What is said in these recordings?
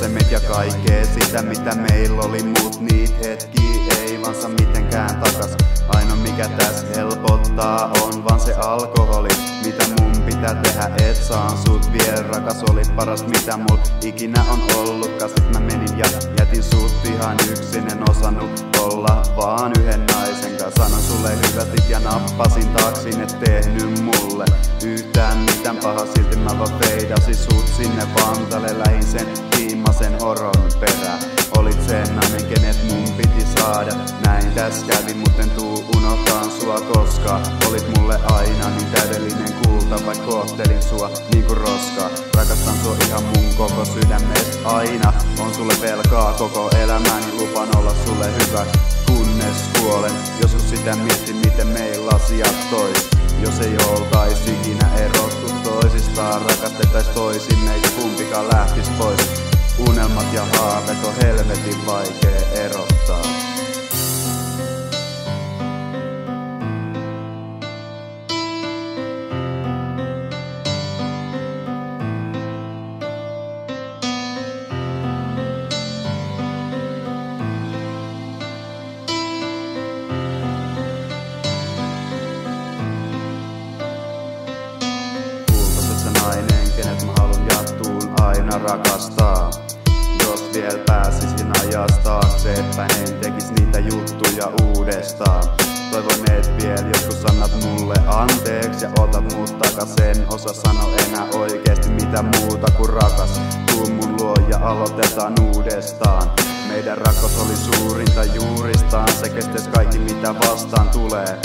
semmet ja kaikkea sitä mitä meillä oli, mut niit hetki ei vaan saa mitenkään takas. Ainoa mikä tässä helpottaa on vaan se alkoholi. Mitä mun pitää tehdä et saan sut vielä, rakas olit paras mitä mul ikinä on ollutkaan. Sit mä menin ja jätin sut ihan yksin, en osannut olla vaan yhden naisen kanssa. Sanoin sulle hyvästit ja nappasin taksin, et tehnyt mulle yhtään mitään pahaa. Silti mä vaan feidasin sut sinne Vantalle, lähin sen viimeisen horon perään. Olit sen nainen kenet mun piti saada, näin täs kävi mut en tuu unohtaan sua koskaan. Olit mulle aina niin täydellinen kulta, vaik kohtelin sua niinku roskaa. Rakastan sua ihan mun koko sydämestä aina, on sulle velkaa koko elämäni, lupaan olla sulle hyvä kunnes kuolen. Joskus sitä mietin miten meillä asiat tois, jos ei oltais ikinä erottu toisistaan. Rakastettais toisimme eikä kumpikaan lähtis pois. Unelmat ja haaveet on helvetin vaikee erottaa. Kultasat se nainen, kenet mä haluun jattuun aina rakastaa. Jos vielä pääsisin ajasta taaksepäin, en tekis niitä juttuja uudestaan. Toivon et vielä joskus annat mulle anteeksi ja otat mut takas. En osaa sano enää oikeesti mitä muuta kuin rakas. Tuu mun luo ja aloitetaan uudestaan. Meidän rakkaus oli suurinta juuristaan, se kestes kaikki mitä vastaan tulee.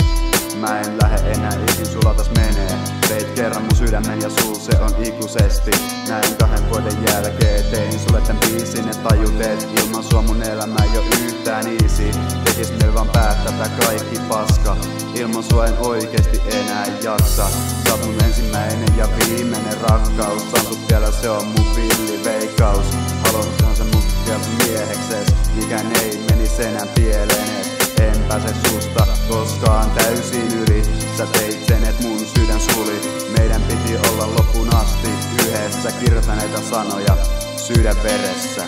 Mä en lähde enää ikin sulatas menee. Veit kerran mun sydämen ja sul se on ikuisesti. Näin 2 vuoden jälkeen tein sulle tän biisin, et tajut et ilman sua mun elämä ei oo yhtään easy. Tekis meil vaan päättää tää kaikki paska, ilman sua en oikeesti enää jaksa. Sä oot mun ensimmäinen ja viimeinen rakkaus, saan sut vielä se on mun villi veikkaus. Haluathan se mut vielä miehekses, mikään ei menis enää pieleen. En pääse susta koskaan täysin yli, sä teit sen et mun sydän suli. Meidän piti olla loppuun asti yhdessä, kirjoita näitä sanoja sydän veressä.